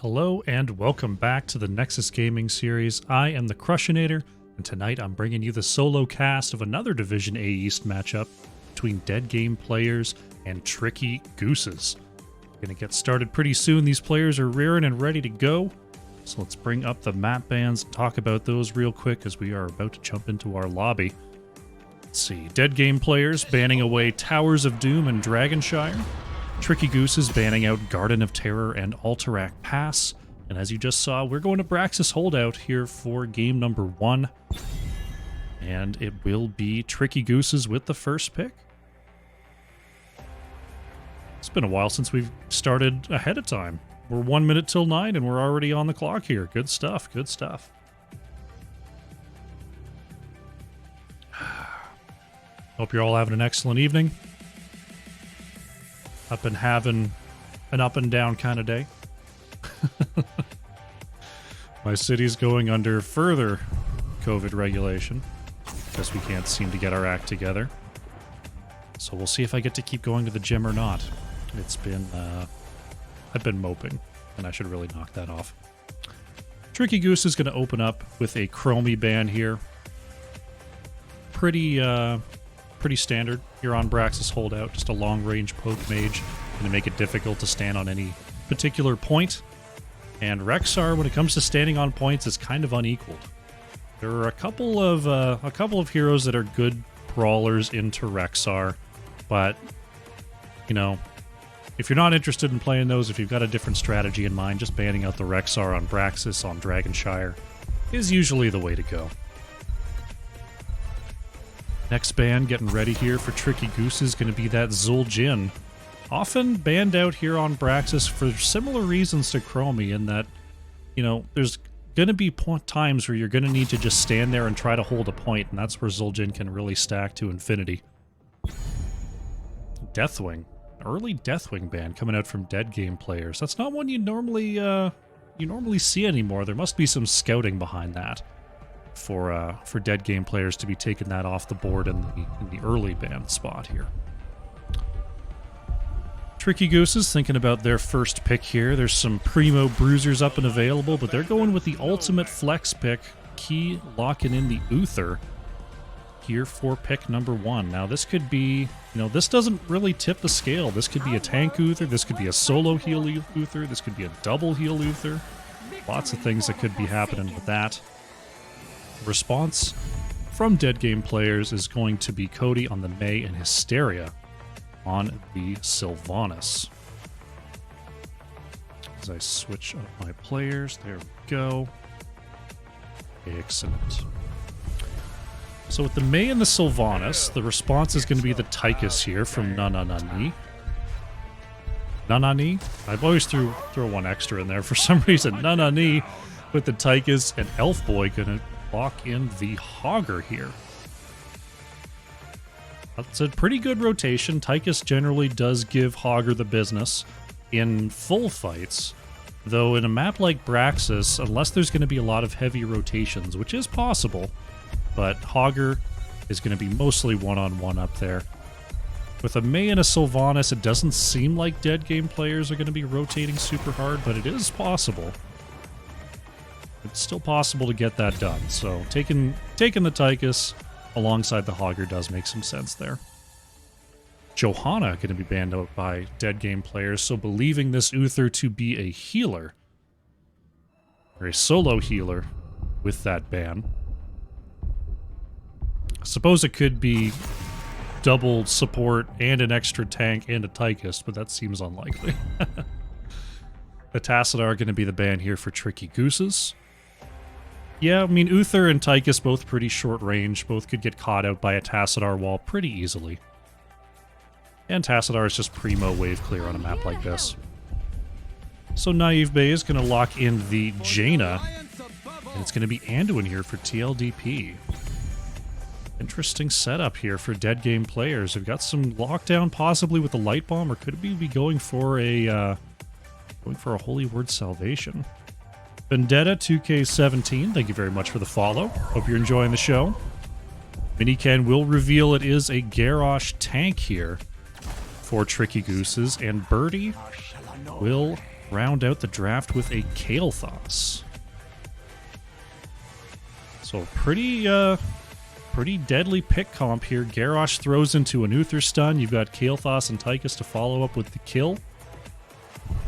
Hello and welcome back to the Nexus Gaming series. I am the Crushinator, and tonight I'm bringing you the solo cast of another Division A East matchup between Dead Game Players and Tricky Gooses. Gonna get started pretty soon. These players are rearing and ready to go. So let's bring up the map bans and talk about those real quick as we are about to jump into our lobby. Let's see. Dead Game Players banning away Towers of Doom and Dragonshire. Tricky Gooses banning out Garden of Terror and Alterac Pass. And as you just saw, we're going to Braxis Holdout here for game number 1. And it will be Tricky Gooses with the first pick. It's been a while since we've started ahead of time. We're 1 minute till 9 and we're already on the clock here. Good stuff, good stuff. Hope you're all having an excellent evening. I've been having an up and down kind of day. My city's going under further COVID regulation because we can't seem to get our act together. So we'll see if I get to keep going to the gym or not. It's been, I've been moping, and I should really knock that off. Tricky Goose is going to open up with a Chromie ban here. Pretty standard here on Braxis Holdout, just a long-range poke mage, going to make it difficult to stand on any particular point. And Rexar, when it comes to standing on points, is kind of unequaled. There are a couple of heroes that are good brawlers into Rexar, but you know, if you're not interested in playing those, if you've got a different strategy in mind, just banning out the Rexar on Braxis, on Dragonshire, is usually the way to go. Next ban getting ready here for Tricky Goose is going to be that Zul'jin. Often banned out here on Braxis for similar reasons to Chromie, in that, you know, there's going to be times where you're going to need to just stand there and try to hold a point, and that's where Zul'jin can really stack to infinity. Deathwing. Early Deathwing ban coming out from Dead Game Players. That's not one you normally see anymore. There must be some scouting behind that for Dead Game Players to be taking that off the board in the early ban spot here. Tricky Gooses thinking about their first pick here. There's some primo bruisers up and available, but they're going with the ultimate flex pick, Key locking in the Uther here for pick number 1. Now this could be, this doesn't really tip the scale. This could be a tank Uther, this could be a solo heal Uther, this could be a double heal Uther. Lots of things that could be happening with that. Response from Dead Game Players is going to be Cody on the May and Hysteria on the Sylvanas. As I switch up my players, there we go. Excellent. So with the May and the Sylvanas, the response is going to be the Tychus here from Nananani. Nanani? I've always throw one extra in there for some reason. Nanani with the Tychus, and Elf Boy going to lock in the Hogger here. That's a pretty good rotation. Tychus generally does give Hogger the business in full fights, though in a map like Braxis, unless there's going to be a lot of heavy rotations, which is possible, but Hogger is going to be mostly one-on-one up there. With a May and a Sylvanas, it doesn't seem like Dead Game Players are going to be rotating super hard, but it is possible. It's still possible to get that done, so taking the Tychus alongside the Hogger does make some sense there. Johanna going to be banned out by Dead Game Players, so believing this Uther to be a healer, or a solo healer with that ban. I suppose it could be double support and an extra tank and a Tychus, but that seems unlikely. The Tassadar going to be the ban here for Tricky Gooses. Yeah, I mean, Uther and Tychus both pretty short range. Both could get caught out by a Tassadar wall pretty easily. And Tassadar is just primo wave clear on a map like this. So Naive Bay is going to lock in the Jaina. And it's going to be Anduin here for TLDP. Interesting setup here for Dead Game Players. They've got some lockdown possibly with the Light Bomb, or could we be going for a Holy Word Salvation? Vendetta 2K17, thank you very much for the follow. Hope you're enjoying the show. Miniken will reveal it is a Garrosh tank here for Tricky Gooses, and Birdie will round out the draft with a Kael'thas. So pretty deadly pick comp here. Garrosh throws into an Uther stun. You've got Kael'thas and Tychus to follow up with the kill.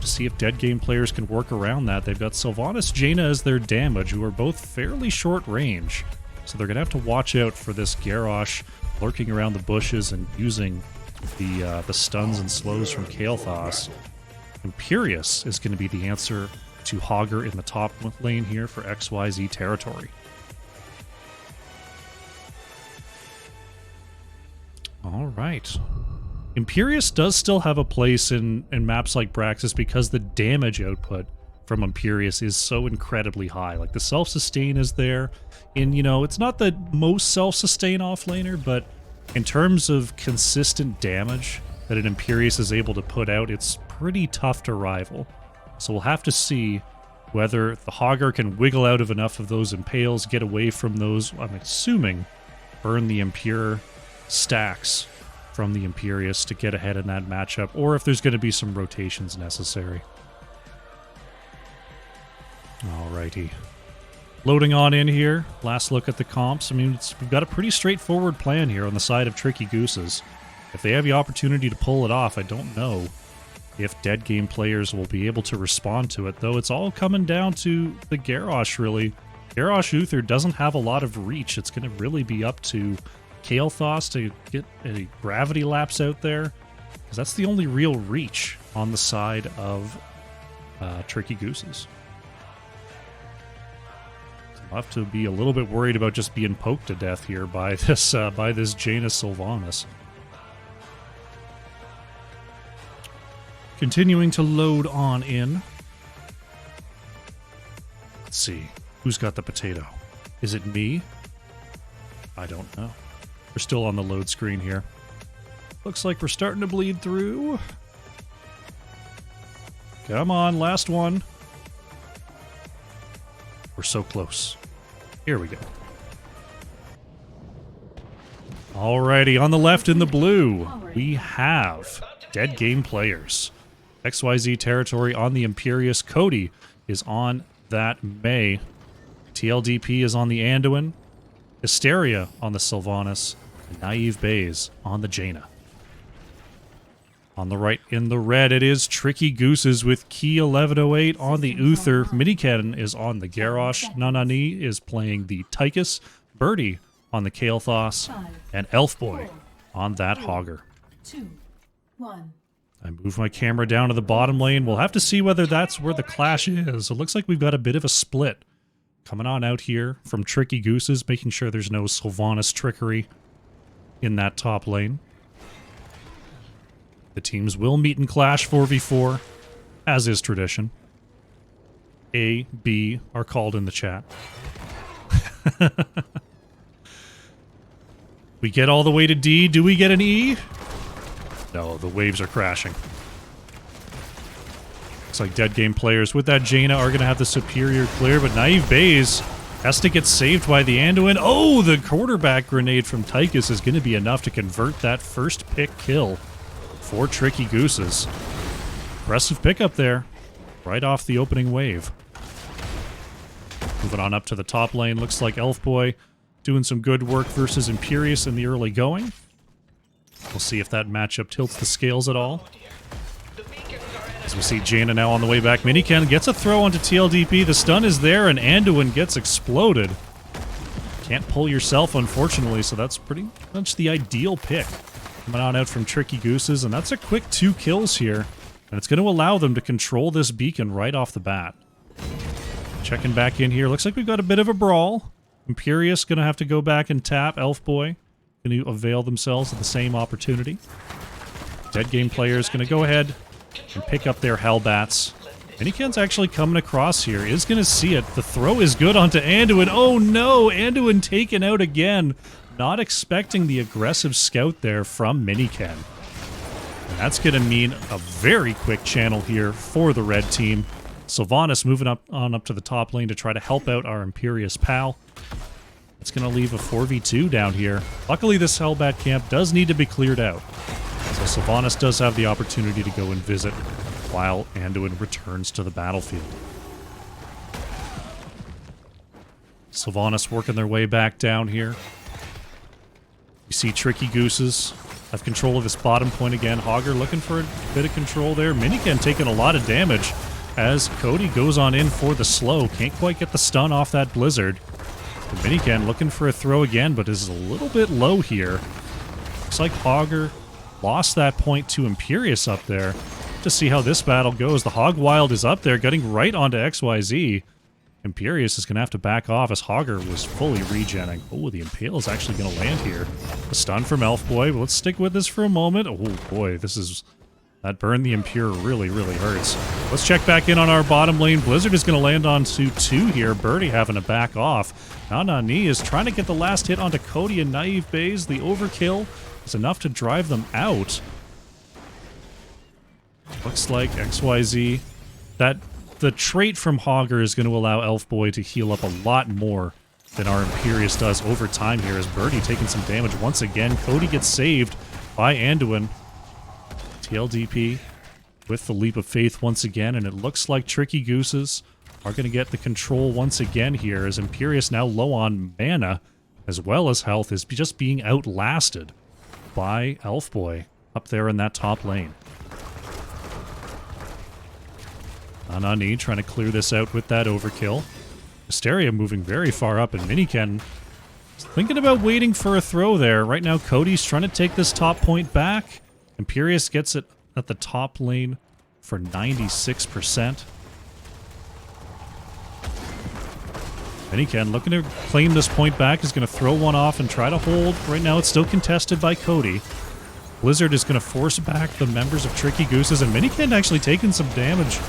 To see if dead game players can work around that. They've got Sylvanas, Jaina as their damage, who are both fairly short range. So they're going to have to watch out for this Garrosh lurking around the bushes and using the stuns and slows from Kael'thas. Imperius is going to be the answer to Hogger in the top lane here for XYZ territory. All right. Imperius does still have a place in maps like Braxis because the damage output from Imperius is so incredibly high. Like, the self-sustain is there. And, you know, it's not the most self-sustain offlaner, but in terms of consistent damage that an Imperius is able to put out, it's pretty tough to rival. So we'll have to see whether the Hogger can wiggle out of enough of those impales, get away from those, I'm assuming, burn the Impure stacks from the Imperius to get ahead in that matchup, or if there's going to be some rotations necessary. Alrighty. Loading on in here. Last look at the comps. I mean, we've got a pretty straightforward plan here on the side of Tricky Gooses. If they have the opportunity to pull it off, I don't know if dead game players will be able to respond to it, though it's all coming down to the Garrosh, really. Garrosh Uther doesn't have a lot of reach. It's going to really be up to Kael'thas to get a gravity lapse out there, because that's the only real reach on the side of Tricky Gooses. So I'll have to be a little bit worried about just being poked to death here by this Jaina Sylvanas. Continuing to load on in. Let's see. Who's got the potato? Is it me? I don't know. We're still on the load screen here. Looks like we're starting to bleed through. Come on, last one. We're so close. Here we go. Alrighty, on the left in the blue, we have dead game players. XYZ territory on the Imperius. Cody is on that May. TLDP is on the Anduin. Hysteria on the Sylvanas. And Naive Bays on the Jaina. On the right in the red, it is Tricky Gooses with Key 1108 on the Uther. Miniken is on the Garrosh. Nanani is playing the Tychus. Birdie on the Kael'thas. And Elfboy on that Hogger. 2, 1. I move my camera down to the bottom lane. We'll have to see whether that's where the clash is. It looks like we've got a bit of a split coming on out here from Tricky Gooses, making sure there's no Sylvanas trickery in that top lane. The teams will meet and clash 4v4, as is tradition. A, B are called in the chat. We get all the way to D. Do we get an E? No, the waves are crashing. Looks like dead game players with that Jaina are going to have the superior clear, but Naive Bays has to get saved by the Anduin. Oh, the quarterback grenade from Tychus is going to be enough to convert that first pick kill for Tricky Gooses. Impressive pickup there, right off the opening wave. Moving on up to the top lane, looks like Elfboy doing some good work versus Imperius in the early going. We'll see if that matchup tilts the scales at all. As we see Jaina now on the way back. Miniken gets a throw onto TLDP. The stun is there, and Anduin gets exploded. Can't pull yourself, unfortunately, so that's pretty much the ideal pick. Coming on out from Tricky Gooses, and that's a quick 2 kills here. And it's going to allow them to control this beacon right off the bat. Checking back in here. Looks like we've got a bit of a brawl. Imperius going to have to go back and tap. Elfboy going to avail themselves of the same opportunity. Dead game players going to go ahead and pick up their Hellbats. Miniken's actually coming across here. Is going to see it. The throw is good onto Anduin. Oh no! Anduin taken out again. Not expecting the aggressive scout there from Miniken. And that's going to mean a very quick channel here for the red team. Sylvanas moving up to the top lane to try to help out our Imperius pal. It's going to leave a 4v2 down here. Luckily, this Hellbat camp does need to be cleared out. So Sylvanas does have the opportunity to go and visit while Anduin returns to the battlefield. Sylvanas working their way back down here. You see Tricky Gooses have control of this bottom point again. Hogger looking for a bit of control there. Miniken taking a lot of damage as Cody goes on in for the slow. Can't quite get the stun off that Blizzard. The Miniken looking for a throw again, but is a little bit low here. Looks like Hogger lost that point to Imperius up there. To see how this battle goes. The Hog Wild is up there, getting right onto XYZ. Imperius is going to have to back off as Hogger was fully regenning. Oh, the Impale is actually going to land here. A stun from Elf Boy. But let's stick with this for a moment. Oh boy, this is... That burn the Impure really, really hurts. Let's check back in on our bottom lane. Blizzard is going to land on 2 here. Birdie having to back off. Nanani is trying to get the last hit onto Cody and Naive Bays. The overkill is enough to drive them out. Looks like XYZ. The trait from Hogger is going to allow Elf Boy to heal up a lot more than our Imperius does over time here as Birdie taking some damage once again. Cody gets saved by Anduin. TLDP with the Leap of Faith once again, and it looks like Tricky Gooses are going to get the control once again here as Imperius, now low on mana as well as health, is just being outlasted by Elf Boy up there in that top lane. Anani trying to clear this out with that overkill. Hysteria moving very far up, and Miniken is thinking about waiting for a throw there. Right now, Cody's trying to take this top point back. Imperius gets it at the top lane for 96%. Miniken looking to claim this point back, is going to throw one off and try to hold. Right now, it's still contested by Cody. Blizzard is going to force back the members of Tricky Gooses, and Miniken actually taking some damage.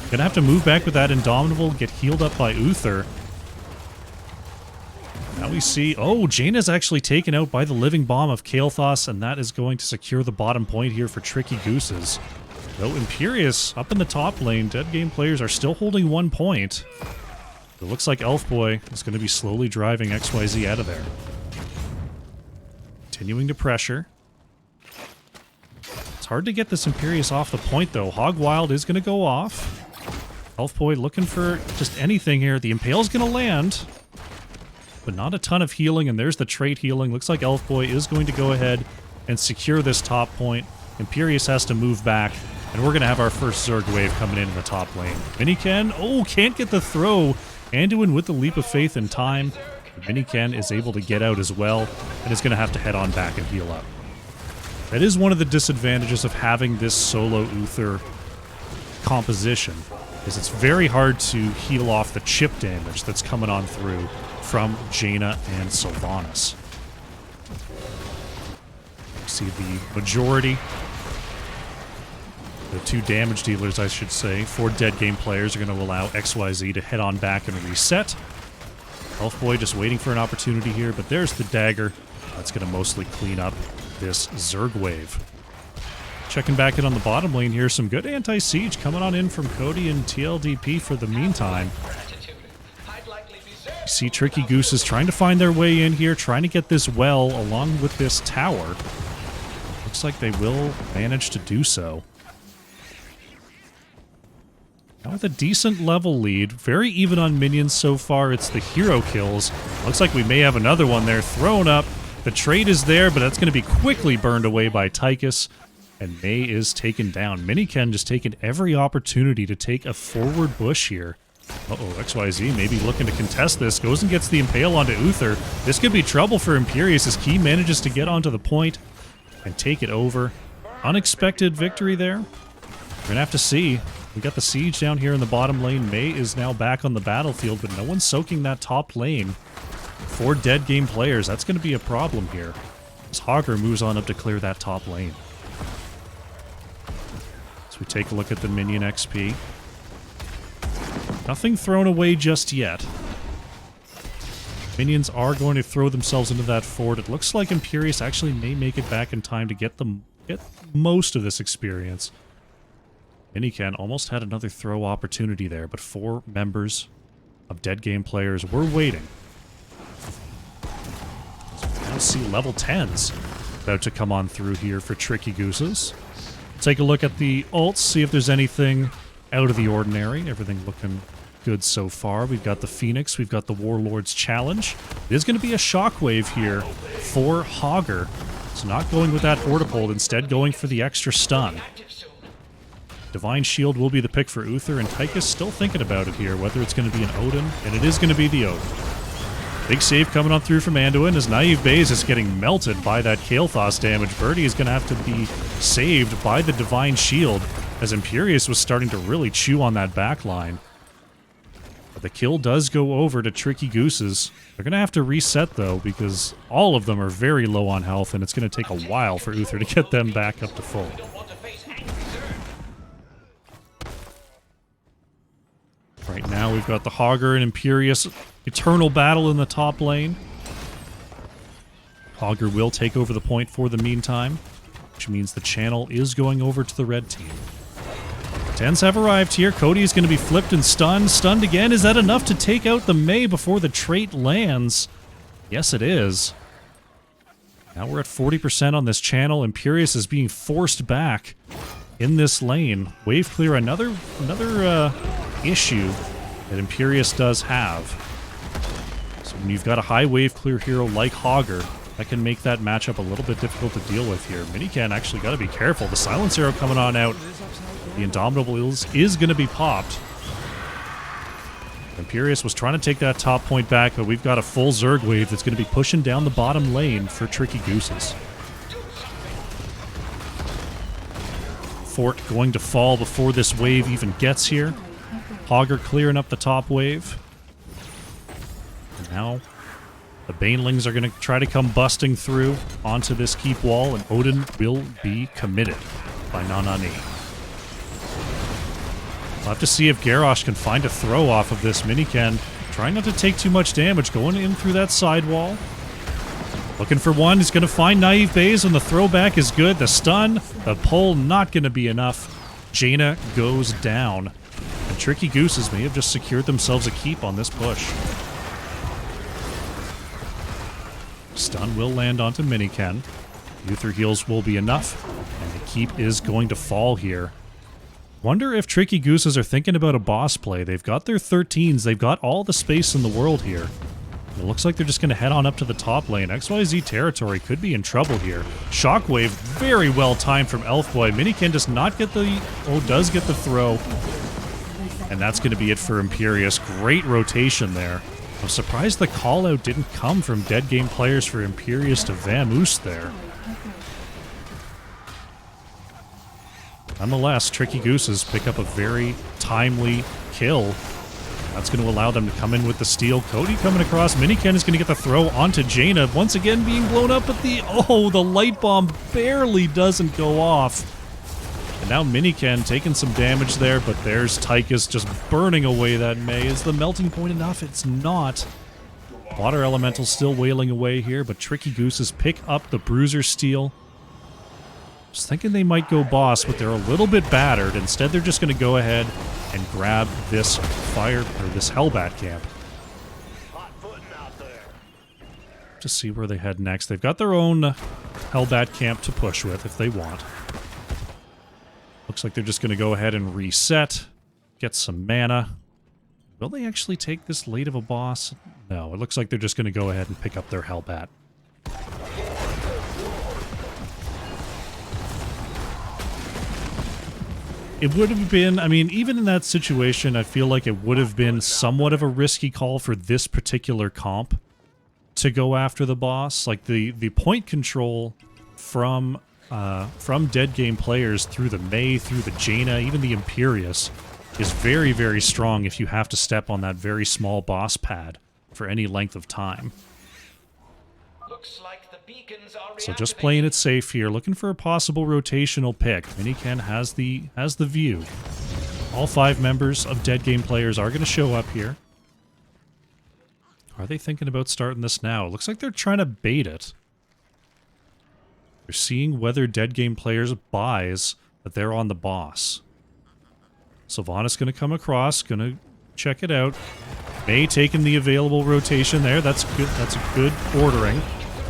Gonna have to move back with that Indomitable, get healed up by Uther. Now we see... Oh, Jaina's actually taken out by the Living Bomb of Kael'thas, and that is going to secure the bottom point here for Tricky Gooses. Though Imperius up in the top lane, dead game players are still holding 1 point. It looks like Elf Boy is going to be slowly driving XYZ out of there. Continuing to pressure. It's hard to get this Imperius off the point, though. Hog Wild is going to go off. Elf Boy looking for just anything here. The Impale's going to land, but not a ton of healing, and there's the trait healing. Looks like Elf Boy is going to go ahead and secure this top point. Imperius has to move back, and we're going to have our first Zerg wave coming in the top lane. Miniken, oh, can't get the throw. Anduin with the Leap of Faith in time. Miniken is able to get out as well, and is going to have to head on back and heal up. That is one of the disadvantages of having this solo Uther composition, is it's very hard to heal off the chip damage that's coming on through from Jaina and Sylvanas. See the majority, the 2 damage dealers, I should say, 4 dead game players are going to allow XYZ to head on back and reset. Elf Boy just waiting for an opportunity here, but there's the dagger. That's going to mostly clean up this Zerg wave. Checking back in on the bottom lane here, some good anti-siege coming on in from Cody and TLDP for the meantime. You see Tricky Gooses trying to find their way in here, trying to get this well along with this tower. Looks like they will manage to do so. Now with a decent level lead, very even on minions so far, it's the hero kills. Looks like we may have another one there thrown up. The trade is there, but that's going to be quickly burned away by Tychus. And May is taken down. Miniken just taking every opportunity to take a forward bush here. Uh-oh, XYZ maybe looking to contest this. Goes and gets the Impale onto Uther. This could be trouble for Imperius as Key manages to get onto the point and take it over. Unexpected victory there. We're going to have to see. We got the siege down here in the bottom lane. May is now back on the battlefield, but no one's soaking that top lane. 4 dead game players. That's going to be a problem here as Hogger moves on up to clear that top lane. We take a look at the minion XP. Nothing thrown away just yet. Minions are going to throw themselves into that fort. It looks like Imperius actually may make it back in time to get most of this experience. Miniken almost had another throw opportunity there, but 4 members of dead game players were waiting. So we now see level 10s about to come on through here for Tricky Gooses. Take a look at the ults, see if there's anything out of the ordinary. Everything looking good so far. We've got the Phoenix, we've got the Warlord's Challenge. It is going to be a shockwave here for Hogger. So not going with that Hortipole, instead going for the extra stun. Divine Shield will be the pick for Uther, and Tychus still thinking about it here, whether it's going to be an Odin, and it is going to be the Odin. Big save coming on through from Anduin as Naive Baze is getting melted by that Kael'thas damage. Birdie is going to have to be saved by the Divine Shield as Imperius was starting to really chew on that back line. But the kill does go over to Tricky Gooses. They're going to have to reset though because all of them are very low on health and it's going to take a while for Uther to get them back up to full. Right now we've got the Hogger and Imperius eternal battle in the top lane. Hogger will take over the point for the meantime, which means the channel is going over to the red team. Tens have arrived here. Cody is going to be flipped and stunned. Stunned again. Is that enough to take out the Mei before the trait lands? Yes, it is. Now we're at 40% on this channel. Imperius is being forced back in this lane. Wave clear, another issue that Imperius does have. So when you've got a high wave clear hero like Hogger, that can make that matchup a little bit difficult to deal with here. Minican actually got to be careful. The Silence Arrow coming on out. The Indomitable is going to be popped. Imperius was trying to take that top point back, but we've got a full Zerg wave that's going to be pushing down the bottom lane for Tricky Gooses. Fort going to fall before this wave even gets here. Hogger clearing up the top wave. And now the Banelings are going to try to come busting through onto this keep wall, and Odin will be committed by Nanani. We'll have to see if Garrosh can find a throw off of this. Minican trying not to take too much damage, going in through that side wall. Looking for one, he's going to find Naive Baze, and the throwback is good. The stun, the pull, not going to be enough. Jaina goes down. And Tricky Gooses may have just secured themselves a keep on this push. Stun will land onto Minican. Uther heals will be enough, and the keep is going to fall here. Wonder if Tricky Gooses are thinking about a boss play. They've got their 13s, they've got all the space in the world here. It looks like they're just going to head on up to the top lane. XYZ territory could be in trouble here. Shockwave, very well timed from Elfboy. Minican does not get the... oh, does get the throw. And that's going to be it for Imperius. Great rotation there. I'm surprised the call-out didn't come from dead game players for Imperius to Vamoose there. Nonetheless, Tricky Gooses pick up a very timely kill. That's going to allow them to come in with the steal. Cody coming across. Minican is going to get the throw onto Jaina. Once again being blown up, but the light bomb barely doesn't go off. And now Minican taking some damage there, but there's Tychus just burning away that Mei. Is the melting point enough? It's not. Water Elemental still wailing away here, but Tricky Gooses pick up the Bruiser steal. Was thinking they might go boss, but they're a little bit battered. Instead, they're just going to go ahead and grab this this Hellbat camp. To see where they head next. They've got their own Hellbat camp to push with if they want. Looks like they're just going to go ahead and reset, get some mana. Will they actually take this late of a boss? No, it looks like they're just going to go ahead and pick up their Hellbat. It would have been, I mean, even in that situation, I feel like it would have been somewhat of a risky call for this particular comp to go after the boss. Like, the point control from dead game players through the Mei, through the Jaina, even the Imperius, is very, very strong if you have to step on that very small boss pad for any length of time. Looks like the beacons are So just playing it safe here, looking for a possible rotational pick. Minican has the view. All 5 members of dead game players are going to show up here. Are they thinking about starting this now? It looks like they're trying to bait it. They're seeing whether dead game players buys that they're on the boss. Sylvanas going to come across, going to check it out. Mei taking the available rotation there. That's good. That's a good ordering.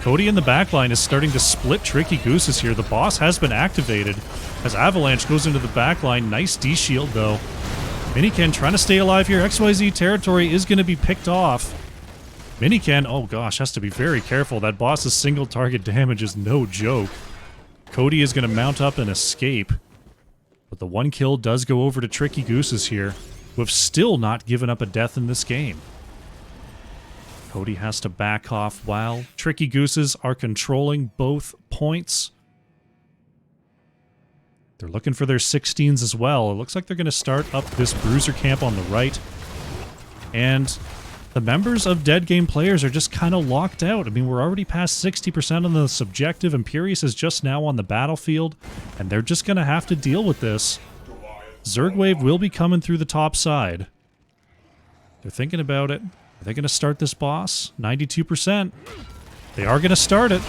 Cody in the backline is starting to split Tricky Gooses here. The boss has been activated as Avalanche goes into the backline. Nice D-shield, though. Miniken trying to stay alive here. XYZ territory is going to be picked off. Miniken, oh gosh, has to be very careful. That boss's single target damage is no joke. Cody is going to mount up and escape. But the one kill does go over to Tricky Gooses here, who have still not given up a death in this game. Cody has to back off while Tricky Gooses are controlling both points. They're looking for their 16s as well. It looks like they're going to start up this bruiser camp on the right. And the members of Dead Game Players are just kind of locked out. I mean, we're already past 60% on the subjective. Imperius is just now on the battlefield, and they're just going to have to deal with this. Zergwave will be coming through the top side. They're thinking about it. Are they going to start this boss? 92%. They are going to start it.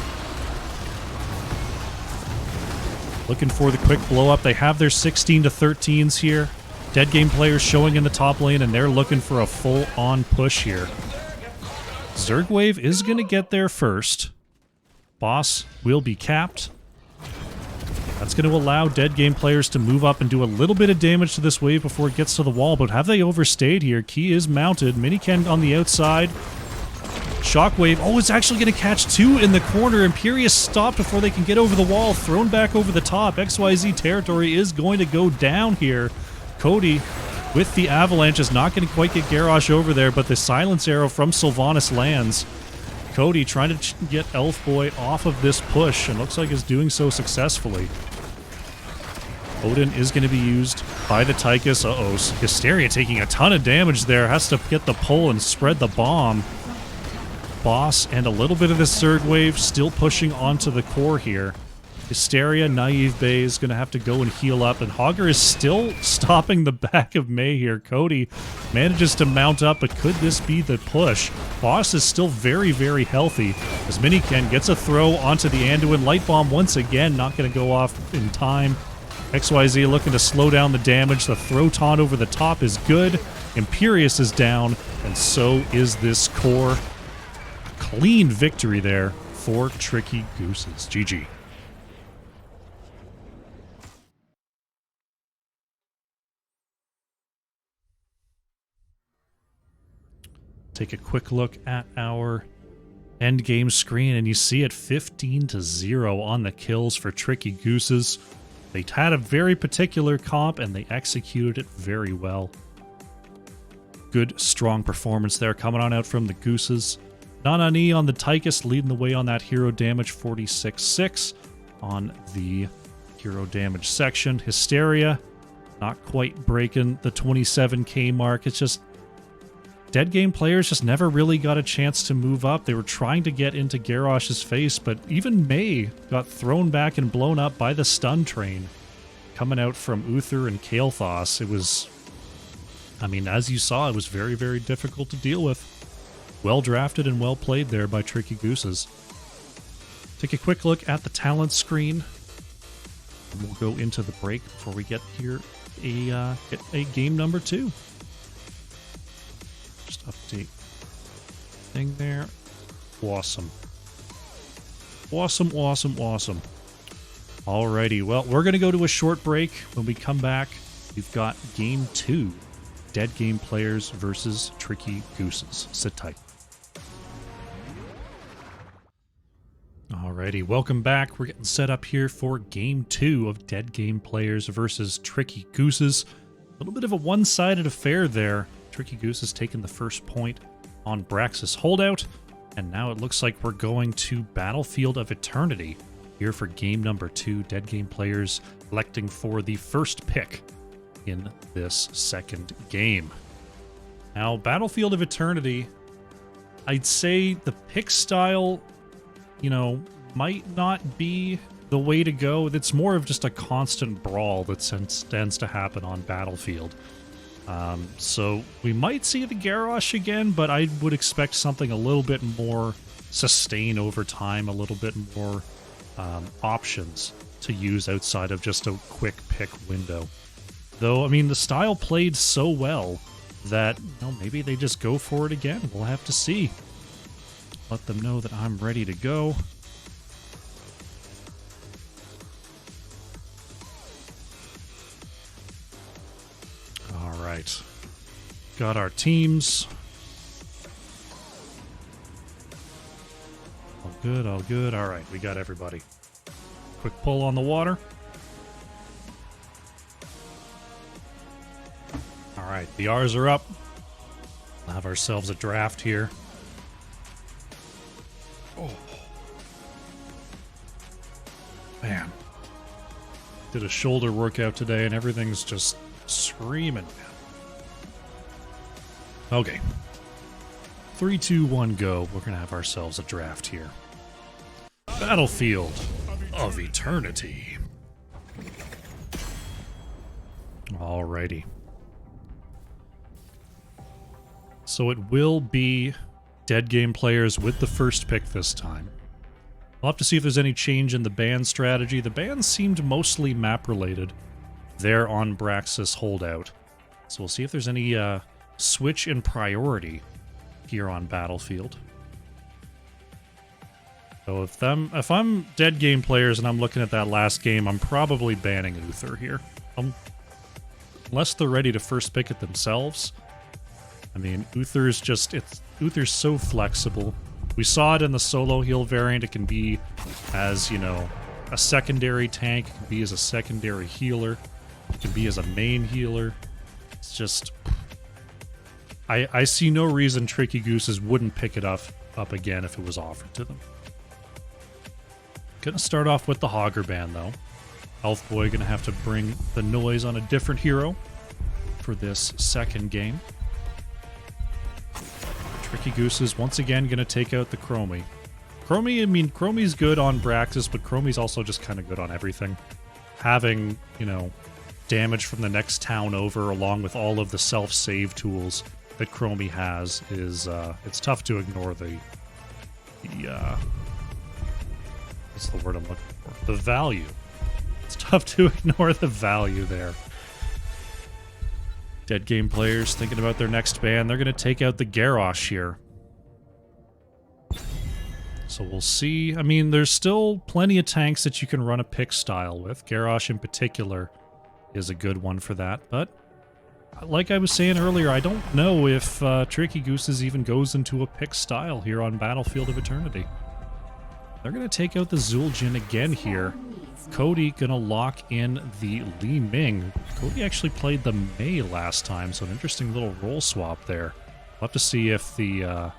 Looking for the quick blow up. They have their 16 to 13s here. Dead Game Players showing in the top lane, and they're looking for a full-on push here. Zergwave is going to get there first. Boss will be capped. That's going to allow Dead Game Players to move up and do a little bit of damage to this wave before it gets to the wall, but have they overstayed here? Key is mounted. Miniken on the outside. Shockwave. Oh, it's actually going to catch two in the corner. Imperius stopped before they can get over the wall. Thrown back over the top. XYZ territory is going to go down here. Cody, with the Avalanche, is not going to quite get Garrosh over there, but the silence arrow from Sylvanas lands. Cody trying to get Elf Boy off of this push, and looks like is doing so successfully. Odin is going to be used by the Tychus. Uh-oh, Hysteria taking a ton of damage there. Has to get the pull and spread the bomb. Boss and a little bit of the Zerg wave still pushing onto the core here. Hysteria, Naive Bay is going to have to go and heal up, and Hogger is still stopping the back of May here. Cody manages to mount up, but could this be the push? Boss is still very, very healthy, as Miniken gets a throw onto the Anduin. Light Bomb once again not going to go off in time. XYZ looking to slow down the damage. The throw taunt over the top is good. Imperius is down, and so is this core. Clean victory there for Tricky Gooses. GG. Take a quick look at our end game screen, and you see it 15-0 on the kills for Tricky Gooses. They had a very particular comp, and they executed it very well. Good, strong performance there coming on out from the Gooses. Nanani on the Tychus leading the way on that hero damage, 46-6 on the hero damage section. Hysteria not quite breaking the 27k mark. It's just Dead Game Players just never really got a chance to move up. They were trying to get into Garrosh's face, but even May got thrown back and blown up by the stun train coming out from Uther and Kael'thas. It was, I mean, as you saw, it was very, very difficult to deal with. Well drafted and well played there by Tricky Gooses. Take a quick look at the talent screen, and we'll go into the break before we get here a game number 2. Just update thing there. Awesome. Awesome, awesome, awesome. Alrighty, well, we're going to go to a short break. When we come back, we've got Game 2. Dead Game Players versus Tricky Gooses. Sit tight. Alrighty, welcome back. We're getting set up here for Game 2 of Dead Game Players versus Tricky Gooses. A little bit of a one-sided affair there. Tricky Goose has taken the first point on Braxis Holdout, and now it looks like we're going to Battlefield of Eternity here for game number 2. Dead Game Players electing for the first pick in this second game. Now, Battlefield of Eternity, I'd say the pick style, you know, might not be the way to go. It's more of just a constant brawl that tends to happen on Battlefield. So we might see the Garrosh again, but I would expect something a little bit more sustained over time, a little bit more options to use outside of just a quick pick window. Though, I mean, the style played so well that, you know, maybe they just go for it again. We'll have to see. let them know that I'm ready to go. All right. Got our teams. All good, all good. All right, we got everybody. Quick pull on the water. All right, the R's are up. We'll have ourselves a draft here. Oh. Man. Did a shoulder workout today and everything's just screaming. Okay. 3, 2, 1, go. We're going to have ourselves a draft here. Battlefield of Eternity. Alrighty. So it will be dead game players with the first pick this time. We'll have to see if there's any change in the ban strategy. The bans seemed mostly map related there on Braxis Holdout. So we'll see if there's any switch in priority here on Battlefield. So if I'm dead game players and I'm looking at that last game, I'm probably banning Uther here. Unless they're ready to first pick it themselves. I mean, Uther's so flexible. We saw it in the solo heal variant. It can be as, you know, a secondary tank. It can be as a secondary healer. It can be as a main healer. It's just... I see no reason Tricky Gooses wouldn't pick it up again if it was offered to them. Gonna start off with the Hogger ban, though. Elfboy gonna have to bring the noise on a different hero for this second game. Tricky Gooses once again gonna take out the Chromie. Chromie's good on Braxis, but Chromie's also just kind of good on everything. Having, you know, damage from the next town over, along with all of the self-save tools that Chromie has, is it's tough to ignore the what's the word I'm looking for? The value. It's tough to ignore the value there. Dead game players thinking about their next ban. They're going to take out the Garrosh here. So we'll see. I mean, there's still plenty of tanks that you can run a pick style with. Garrosh in particular is a good one for that. But like I was saying earlier, I don't know if Tricky Gooses even goes into a pick style here on Battlefield of Eternity. They're going to take out the Zul'jin again here. Cody going to lock in the Li Ming. Cody actually played the Mei last time, so an interesting little role swap there. We'll have to see if the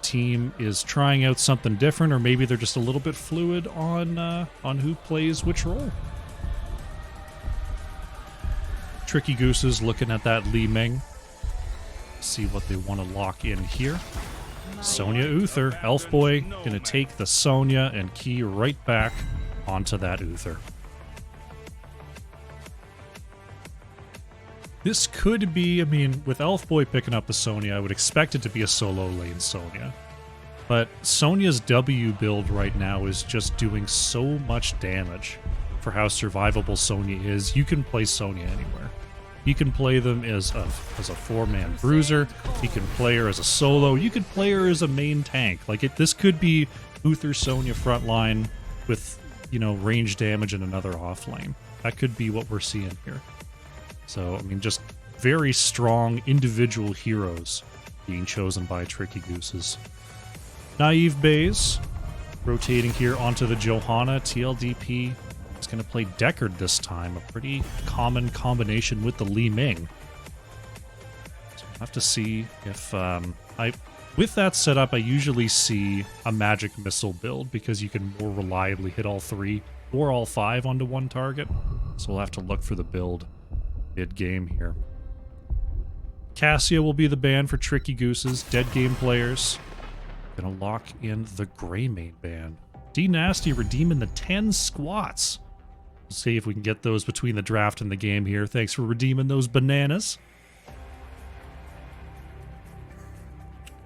team is trying out something different, or maybe they're just a little bit fluid on who plays which role. Tricky Gooses looking at that Li Ming. See what they want to lock in here. Sonya Uther. Elfboy going to take the Sonya and key right back onto that Uther. This could be, I mean, with Elfboy picking up the Sonya, I would expect it to be a solo lane Sonya. But Sonya's W build right now is just doing so much damage for how survivable Sonya is. You can play Sonya anywhere. You can play them as a four-man bruiser. You can play her as a solo. You could play her as a main tank. Like this could be Uther Sonya frontline with, you know, range damage in another off lane. That could be what we're seeing here. So, I mean, just very strong individual heroes being chosen by Tricky Gooses. Naive Bays rotating here onto the Johanna. TLDP is going to play Deckard this time, a pretty common combination with the Li Ming. So we'll have to see if with that setup, I usually see a magic missile build because you can more reliably hit all 3 or all 5 onto one target. So we'll have to look for the build mid-game here. Cassia will be the ban for Tricky Gooses. Dead game players gonna lock in the Greymane ban. D Nasty redeeming the 10 squats. We'll see if we can get those between the draft and the game here. Thanks for redeeming those bananas.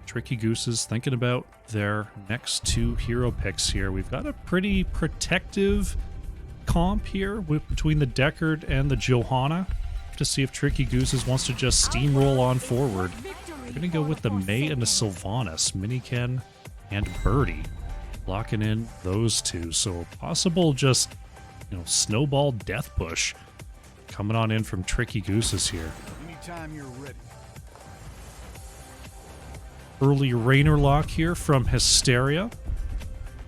Tricky Gooses thinking about their next 2 hero picks here. We've got a pretty protective comp here between the Deckard and the Johanna, to see if Tricky Gooses wants to just steamroll on forward We're going to go with the May and the Sylvanas, Miniken and Birdie. Locking in those two. So possible just, you know, snowball death push coming on in from Tricky Gooses here. Anytime you're ready. Early Rainer lock here from Hysteria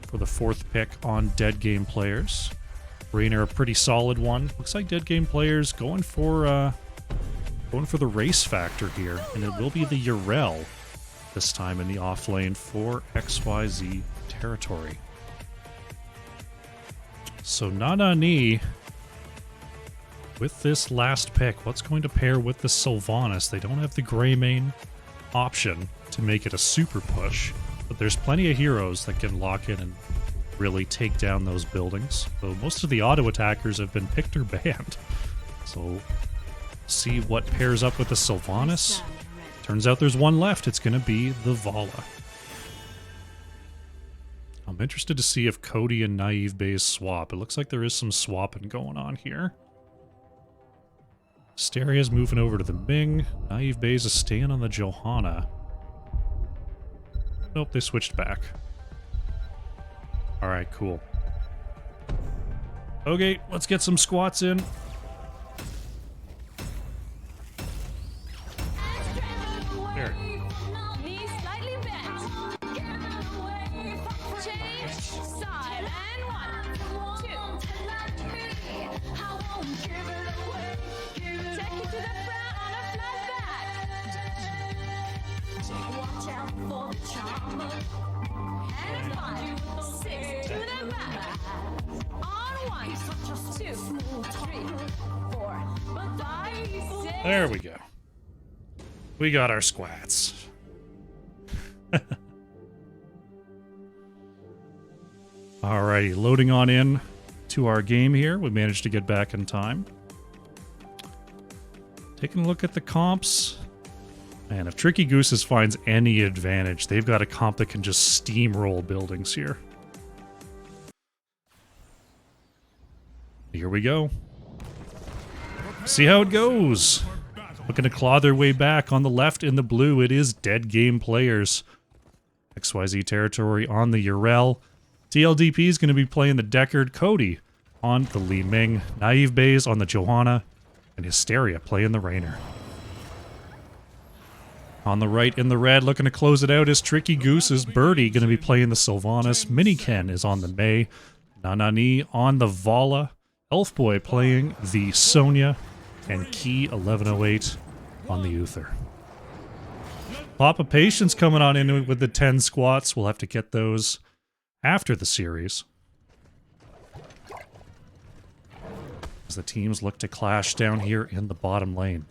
for the 4th pick on Dead Game Players. Rainer, a pretty solid one. Looks like Dead Game Players going for the race factor here, and it will be the Urel this time in the off lane for XYZ territory. So Nanani with this last pick, what's going to pair with the Sylvanas? They don't have the Greymane option to make it a super push, but there's plenty of heroes that can lock in and really take down those buildings. So most of the auto attackers have been picked or banned. So see what pairs up with the Sylvanas. Turns out there's one left. It's going to be the Vala. I'm interested to see if Cody and Naive Bays swap. It looks like there is some swapping going on here. Asteria's moving over to the Ming. Naive Bays is staying on the Johanna. Nope, they switched back. Alright, cool. Okay, let's get some squats in. There. Knees slightly bent. Change side and 1, 2. Take you to the front on a flat back. Watch out for the charmer. And 5, 6 to the back. On 1, 2, 3, 4, 5, 6. There we go. We got our squats. Alrighty, loading on in to our game here. We managed to get back in time. Taking a look at the comps. Man, if Tricky Gooses finds any advantage, they've got a comp that can just steamroll buildings here. Here we go. See how it goes. Looking to claw their way back. On the left in the blue, it is Dead Game Players. XYZ territory on the Urel. TLDP is going to be playing the Deckard. Cody on the Li Ming. Naive Bays on the Johanna. And Hysteria playing the Rainer. On the right in the red, looking to close it out is Tricky Gooses. Birdie going to be playing the Sylvanas. Miniken is on the May. Nanani on the Vala. Elfboy playing the Sonya. And Key 1108 on the Uther. Pop of Patience coming on in with the 10 squats. We'll have to get those after the series, as the teams look to clash down here in the bottom lane.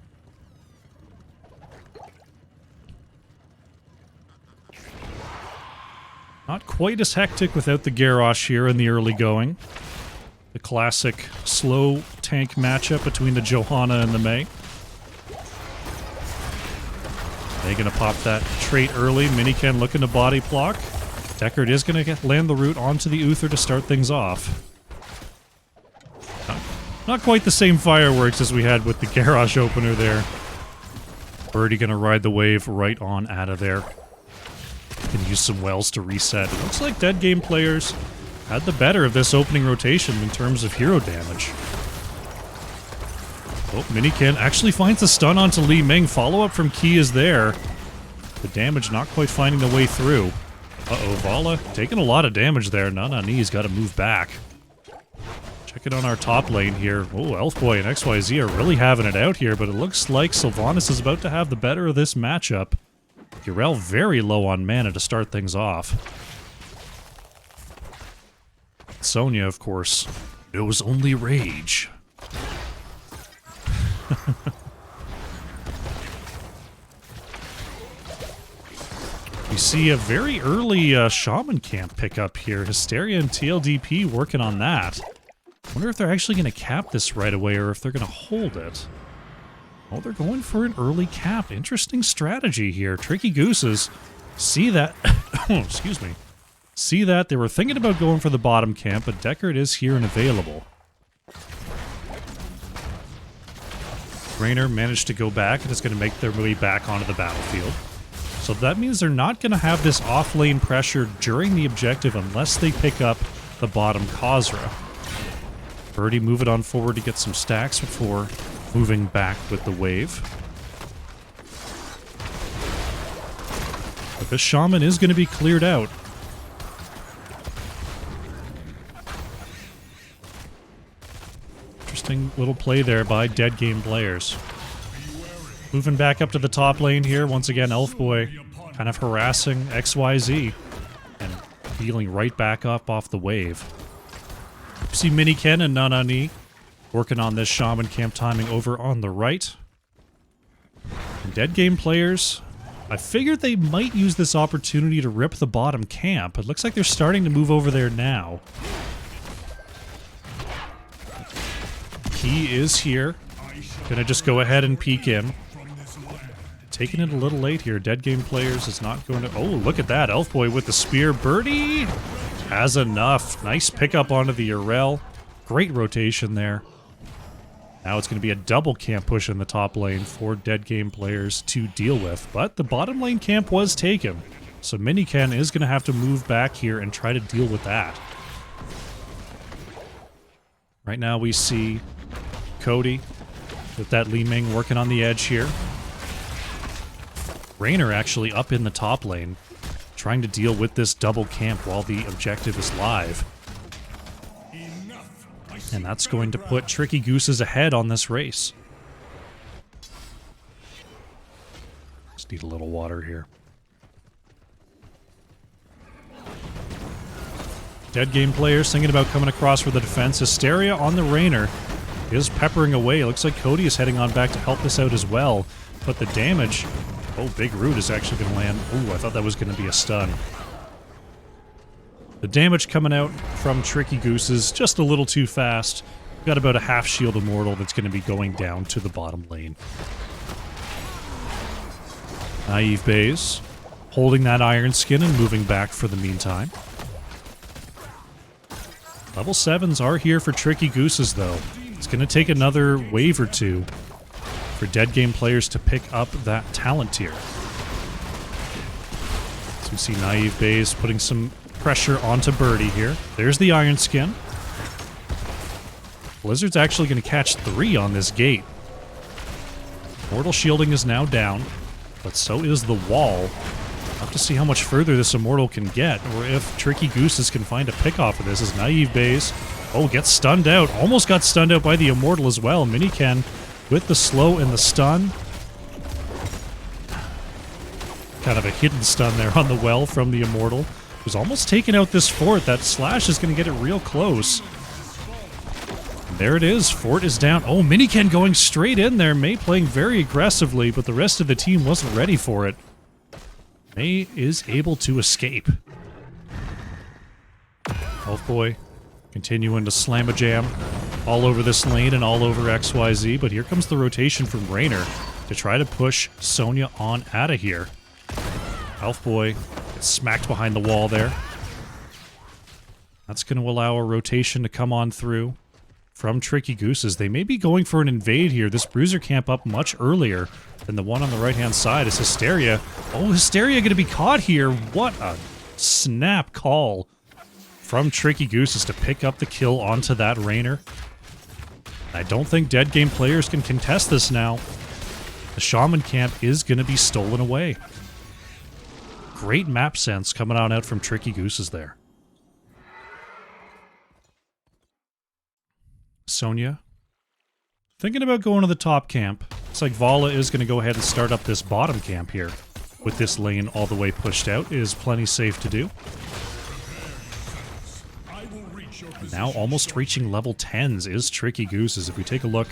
Not quite as hectic without the Garrosh here in the early going. The classic slow tank matchup between the Johanna and the May. They gonna pop that trait early. Miniken looking to body block. Deckard is gonna land the root onto the Uther to start things off. Not quite the same fireworks as we had with the Garrosh opener there. Birdie gonna ride the wave right on out of there. Can use some wells to reset. It looks like Dead Game Players had the better of this opening rotation in terms of hero damage. Oh, Miniken actually finds the stun onto Li Ming. Follow-up from Key is there. The damage not quite finding the way through. Uh-oh, Vala taking a lot of damage there. Nanani's got to move back. Check it on our top lane here. Oh, Elfboy and XYZ are really having it out here, but it looks like Sylvanas is about to have the better of this matchup. Urel very low on mana to start things off. Sonya, of course, knows only rage. We see a very early Shaman camp pickup here. Hysteria and TLDP working on that. Wonder if they're actually going to cap this right away or if they're going to hold it. Oh, they're going for an early cap. Interesting strategy here. Tricky Gooses see that. Oh, excuse me. See that. They were thinking about going for the bottom camp, but Deckard is here and available. Rainer managed to go back and is going to make their way back onto the battlefield. So that means they're not going to have this off-lane pressure during the objective unless they pick up the bottom Khazra. Birdie move it on forward to get some stacks before moving back with the wave. But this Shaman is going to be cleared out. Interesting little play there by dead game players. Moving back up to the top lane here. Once again, Elfboy kind of harassing XYZ and healing right back up off the wave. See Miniken and Nanani working on this Shaman camp timing over on the right. And dead game players, I figured they might use this opportunity to rip the bottom camp. It looks like they're starting to move over there now. He is here. Gonna just go ahead and peek in. Taking it a little late here. Dead game players is not going to... Oh, look at that. Elfboy with the spear. Birdie has enough. Nice pickup onto the Urel. Great rotation there. Now it's going to be a double camp push in the top lane for dead game players to deal with. But the bottom lane camp was taken. So Miniken is going to have to move back here and try to deal with that. Right now we see Cody with that Li Ming working on the edge here. Raynor actually up in the top lane, trying to deal with this double camp while the objective is live. And that's going to put Tricky Gooses ahead on this race. Just need a little water here. Dead game players thinking about coming across for the defense. Hysteria on the Raynor is peppering away. Looks like Cody is heading on back to help this out as well. But the damage... Oh, Big Root is actually going to land. Ooh, I thought that was going to be a stun. The damage coming out from Tricky Gooses just a little too fast. Got about a half shield Immortal that's going to be going down to the bottom lane. Naive Bays holding that Iron Skin and moving back for the meantime. Level 7s are here for Tricky Gooses, though. It's going to take another wave or two for dead game players to pick up that talent tier. So we see Naive Bays putting some pressure onto Birdie here. There's the Iron Skin. Blizzard's actually going to catch 3 on this gate. Mortal shielding is now down, but so is the wall. I'll have to see how much further this Immortal can get, or if Tricky Gooses can find a pick off of this as Naive Bays, oh, gets stunned out. Almost got stunned out by the Immortal as well. Miniken with the slow and the stun. Kind of a hidden stun there on the well from the Immortal. Was almost taking out this fort. That slash is going to get it real close. And there it is. Fort is down. Oh, Miniken going straight in there. May playing very aggressively, but the rest of the team wasn't ready for it. May is able to escape. Elfboy continuing to slam a jam all over this lane and all over XYZ, but here comes the rotation from Raynor to try to push Sonya on out of here. Elfboy gets smacked behind the wall there. That's going to allow a rotation to come on through from Tricky Gooses. They may be going for an invade here. This Bruiser camp up much earlier than the one on the right-hand side is Hysteria. Oh, Hysteria going to be caught here. What a snap call from Tricky Gooses to pick up the kill onto that Raynor. I don't think dead game players can contest this now. The Shaman camp is going to be stolen away. Great map sense coming on out from Tricky Gooses there. Sonya thinking about going to the top camp. Looks like Vala is going to go ahead and start up this bottom camp here. With this lane all the way pushed out, it is plenty safe to do. Now almost reaching level 10s is Tricky Gooses. If we take a look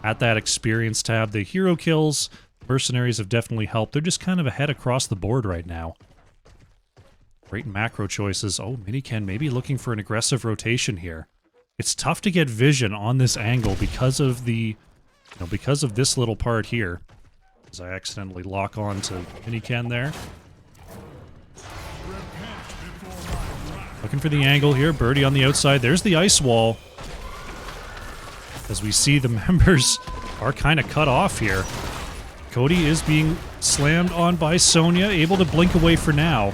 at that experience tab, the hero kills, mercenaries have definitely helped. They're just kind of ahead across the board right now. Great macro choices. Oh, Miniken maybe looking for an aggressive rotation here. It's tough to get vision on this angle because of the, because of this little part here. As I accidentally lock on to Miniken there. Looking for the angle here. Birdie on the outside. There's the ice wall. As we see the members are kind of cut off here. Cody is being slammed on by Sonya, able to blink away for now.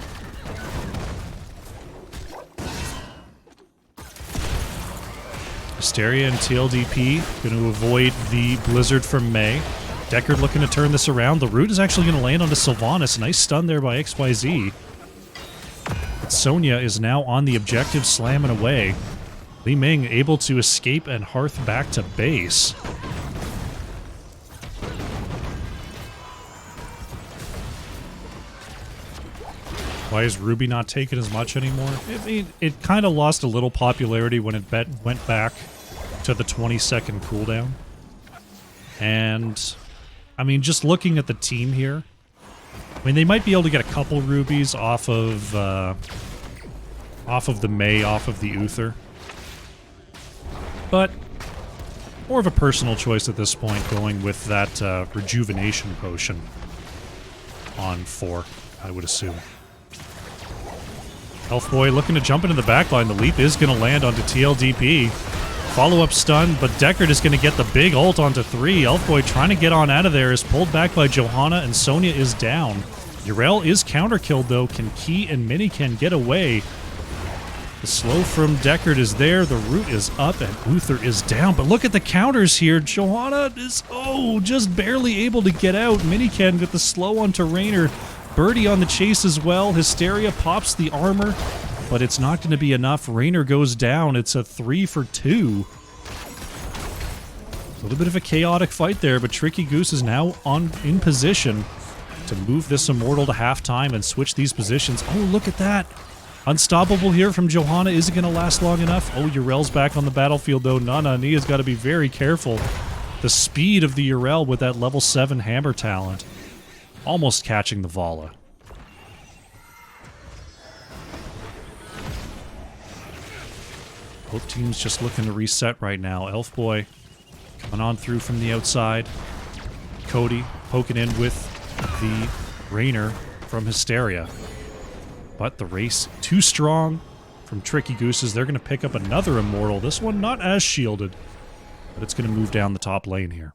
Hysteria and TLDP going to avoid the Blizzard from May. Deckard looking to turn this around. The root is actually going to land onto Sylvanas. Nice stun there by XYZ. But Sonya is now on the objective, slamming away. Li Ming able to escape and hearth back to base. Why is Ruby not taking as much anymore? I mean, it kind of lost a little popularity when it went back to the 20-second cooldown. And, I mean, just looking at the team here, I mean, they might be able to get a couple rubies off of the Mei, off of the Uther. But more of a personal choice at this point, going with that rejuvenation potion on 4, I would assume. Elfboy looking to jump into the backline. The leap is going to land onto TLDP. Follow-up stun, but Deckard is going to get the big ult onto 3. Elfboy trying to get on out of there is pulled back by Johanna, and Sonya is down. Yrel is counter-killed, though. Can Key and Miniken get away? The slow from Deckard is there. The root is up, and Uther is down. But look at the counters here. Johanna is, just barely able to get out. Miniken with the slow onto Raynor. Birdie on the chase as well. Hysteria pops the armor, but it's not going to be enough. Raynor goes down. It's a 3 for 2. A little bit of a chaotic fight there, but Tricky Goose is now in position to move this Immortal to halftime and switch these positions. Oh, look at that. Unstoppable here from Johanna. Is it going to last long enough? Oh, Yrel's back on the battlefield, though. Nana Nia's got to be very careful. The speed of the Yrel with that level 7 hammer talent. Almost catching the Vala. Both teams just looking to reset right now. Elfboy coming on through from the outside. Cody poking in with the Raynor from Hysteria. But the race too strong from Tricky Gooses. They're going to pick up another Immortal. This one not as shielded, but it's going to move down the top lane here.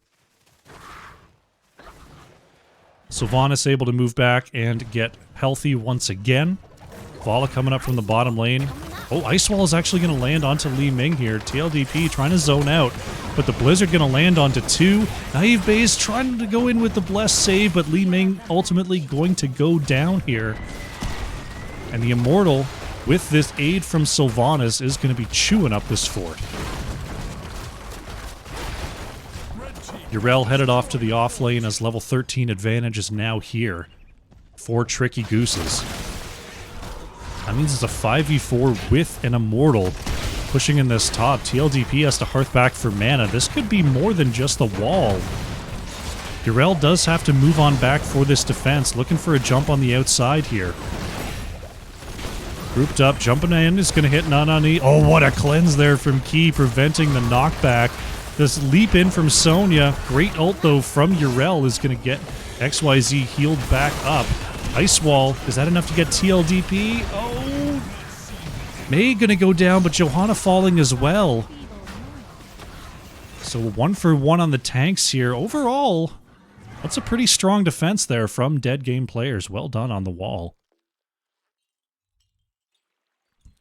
Sylvanas able to move back and get healthy once again. Vala coming up from the bottom lane. Oh, Ice Wall is actually going to land onto Li Ming here. TLDP trying to zone out, but the Blizzard going to land onto 2. Naive Base trying to go in with the Blessed save, but Li Ming ultimately going to go down here. And the Immortal, with this aid from Sylvanas, is going to be chewing up this fort. Yrel headed off to the off lane as level 13 advantage is now here for Tricky Gooses. That means it's a 5v4 with an Immortal pushing in this top. TLDP has to hearth back for mana. This could be more than just the wall. Yrel does have to move on back for this defense, looking for a jump on the outside here. Grouped up, jumping in, is going to hit Nanani. Oh, what a cleanse there from Key, preventing the knockback. This leap in from Sonya. Great ult, though, from Yrel is going to get XYZ healed back up. Ice Wall, is that enough to get TLDP? Oh, May going to go down, but Johanna falling as well. So 1 for 1 on the tanks here. Overall, that's a pretty strong defense there from Dead Game players. Well done on the wall.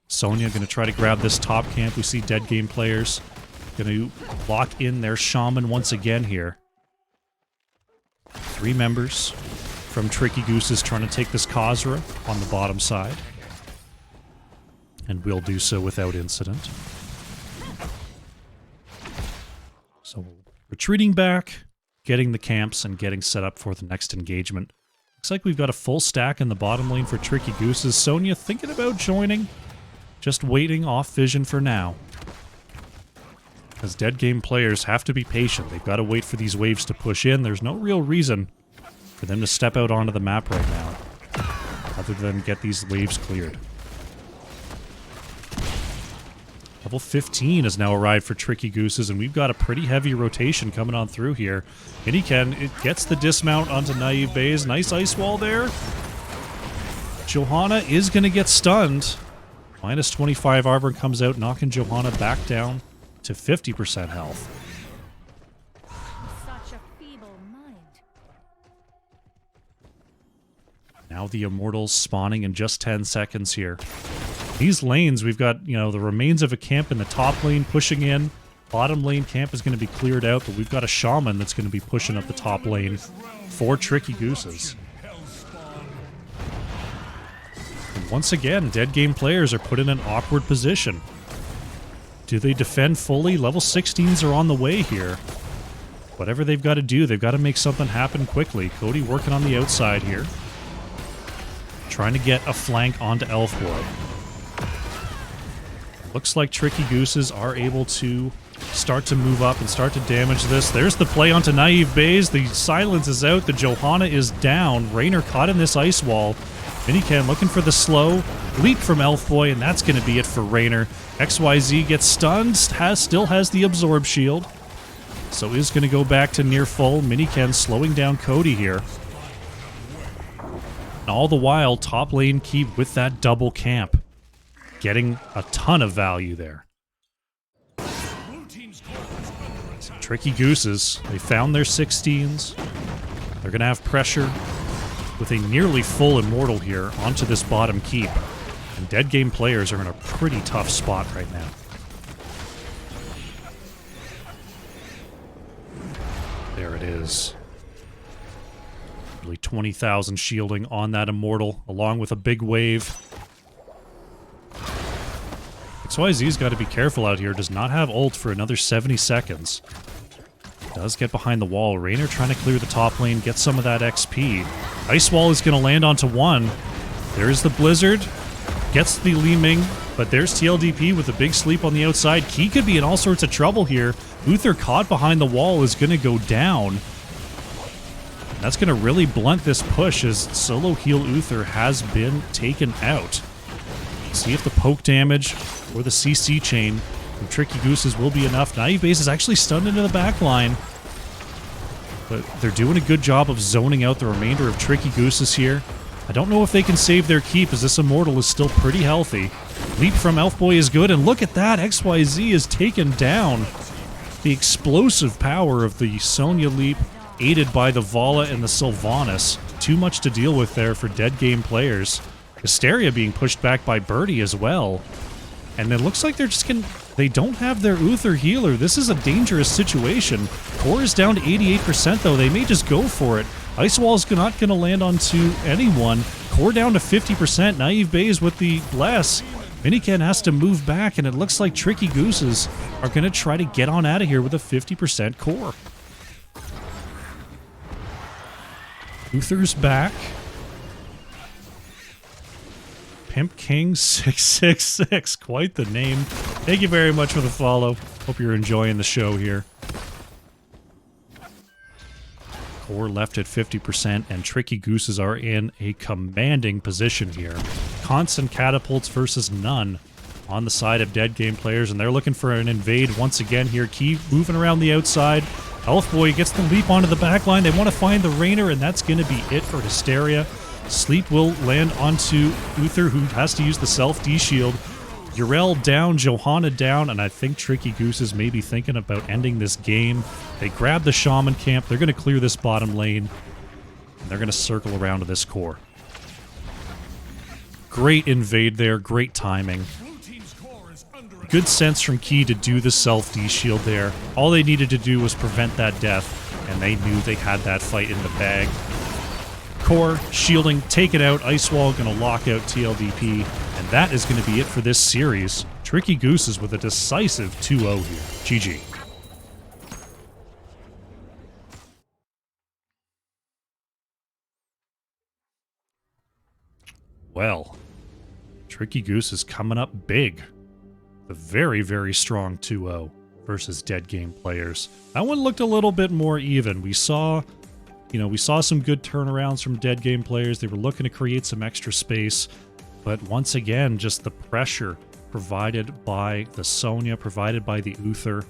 Sonya going to try to grab this top camp. We see Dead Game players going to lock in their Shaman once again here. 3 members from Tricky Gooses trying to take this Khazra on the bottom side. And will do so without incident. So retreating back, getting the camps, and getting set up for the next engagement. Looks like we've got a full stack in the bottom lane for Tricky Gooses. Sonya thinking about joining. Just waiting off vision for now. As Dead Game players have to be patient. They've got to wait for these waves to push in. There's no real reason for them to step out onto the map right now, other than get these waves cleared. Level 15 has now arrived for Tricky Gooses, and we've got a pretty heavy rotation coming on through here. It gets the dismount onto Naive Bays. Nice ice wall there. Johanna is going to get stunned. Minus 25 armor comes out, knocking Johanna back down to 50% health. Such a feeble mind. Now the Immortals spawning in just 10 seconds here. These lanes, we've got, you know, the remains of a camp in the top lane pushing in. Bottom lane camp is going to be cleared out, but we've got a Shaman that's going to be pushing up the top lane for Tricky Gooses. And once again, dead game players are put in an awkward position. Do they defend fully? Level 16s are on the way here. Whatever they've got to do, they've got to make something happen quickly. Cody working on the outside here. Trying to get a flank onto Elfboy. Looks like Tricky Gooses are able to start to move up and start to damage this. There's the play onto Naive Bays. The silence is out. The Johanna is down. Raynor caught in this ice wall. Minican looking for the slow leap from Elfboy, and that's going to be it for Raynor. XYZ gets stunned, still has the absorb shield. So is going to go back to near full. Minican slowing down Cody here. And all the while, top lane keep with that double camp. Getting a ton of value there. Tricky Gooses, they found their 16s. They're going to have pressure with a nearly full Immortal here onto this bottom keep. And dead game players are in a pretty tough spot right now. There it is. Nearly 20,000 shielding on that Immortal, along with a big wave. XYZ's got to be careful out here. Does not have ult for another 70 seconds. Does get behind the wall. Raynor trying to clear the top lane, get some of that XP. Ice Wall is going to land onto one. There's the Blizzard. Gets the Li Ming, but there's TLDP with a big sleep on the outside. Key could be in all sorts of trouble here. Uther caught behind the wall is going to go down. That's going to really blunt this push as solo heal Uther has been taken out. See if the poke damage or the CC chain from Tricky Gooses will be enough. Naive Base is actually stunned into the back line. But they're doing a good job of zoning out the remainder of Tricky Gooses here. I don't know if they can save their keep as this Immortal is still pretty healthy. Leap from Elfboy is good, and look at that! XYZ is taken down. The explosive power of the Sonya Leap, aided by the Vala and the Sylvanas. Too much to deal with there for dead game players. Hysteria being pushed back by Birdie as well. And it looks like they're just gonna... They don't have their Uther healer. This is a dangerous situation. Core is down to 88% though. They may just go for it. Ice Wall's not going to land onto anyone. Core down to 50%. Naive Bays with the bless. Minican has to move back, and it looks like Tricky Gooses are going to try to get on out of here with a 50% core. Uther's back. Pimp King 666, quite the name. Thank you very much for the follow. Hope you're enjoying the show here. Core left at 50%, and Tricky Gooses are in a commanding position here. Constant catapults versus none on the side of dead game players, and they're looking for an invade once again here. Key moving around the outside. Elfboy gets the leap onto the back line. They want to find the Raynor, and that's going to be it for Hysteria. Sleep will land onto Uther, who has to use the self-D shield. Yrel down, Johanna down, and I think Tricky Gooses may be thinking about ending this game. They grab the Shaman camp. They're going to clear this bottom lane, and they're going to circle around to this core. Great invade there. Great timing. Good sense from Key to do the self-D shield there. All they needed to do was prevent that death, and they knew they had that fight in the bag. Core, shielding, take it out. Ice Wall going to lock out TLDP, and that is going to be it for this series. Tricky Gooses with a decisive 2-0 here. GG. Well, Tricky Gooses coming up big. The very, very strong 2-0 versus dead game players. That one looked a little bit more even. We saw some good turnarounds from dead game players. They were looking to create some extra space. But once again, just the pressure provided by the Sonya, provided by the Uther,